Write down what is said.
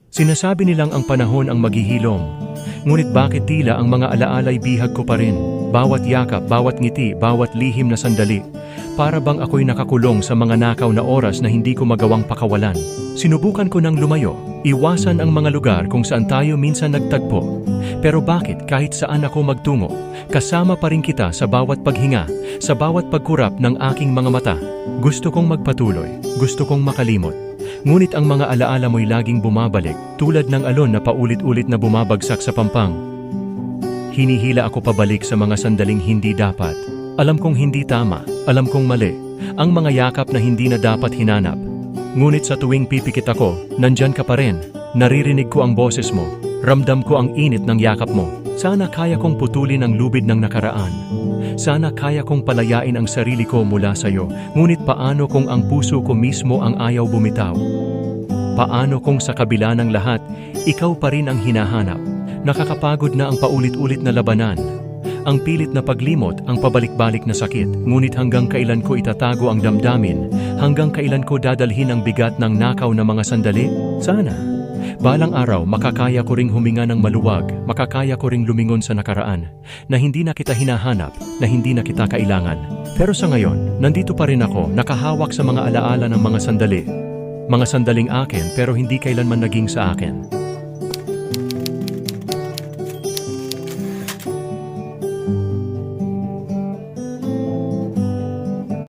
Sinasabi nilang ang panahon ang maghihilom. Ngunit bakit tila ang mga alaala'y bihag ko pa rin? Bawat yakap, bawat ngiti, bawat lihim na sandali. Para bang ako'y nakakulong sa mga nakaw na oras na hindi ko magawang pakawalan. Sinubukan ko ng lumayo, iwasan ang mga lugar kung saan tayo minsan nagtagpo. Pero bakit kahit saan ako magtungo, kasama pa rin kita sa bawat paghinga, sa bawat pagkurap ng aking mga mata. Gusto kong magpatuloy, gusto kong makalimot. Ngunit ang mga alaala mo'y laging bumabalik, tulad ng alon na paulit-ulit na bumabagsak sa pampang. Hinihila ako pabalik sa mga sandaling hindi dapat. Alam kong hindi tama, alam kong mali, ang mga yakap na hindi na dapat hinanap. Ngunit sa tuwing pipikit ako, nandyan ka pa rin. Naririnig ko ang boses mo, ramdam ko ang init ng yakap mo. Sana kaya kong putulin ang lubid ng nakaraan. Sana kaya kong palayain ang sarili ko mula sa'yo. Ngunit paano kung ang puso ko mismo ang ayaw bumitaw? Paano kung sa kabila ng lahat, ikaw pa rin ang hinahanap? Nakakapagod na ang paulit-ulit na labanan. Ang pilit na paglimot, ang pabalik-balik na sakit. Ngunit hanggang kailan ko itatago ang damdamin? Hanggang kailan ko dadalhin ang bigat ng nakaw na mga sandali? Sana balang araw makakaya ko ring huminga ng maluwag, makakaya ko ring lumingon sa nakaraan, na hindi na kita hinahanap, na hindi na kita kailangan. Pero sa ngayon, nandito pa rin ako, nakahawak sa mga alaala ng mga sandali. Mga sandaling akin pero hindi kailanman naging sa akin.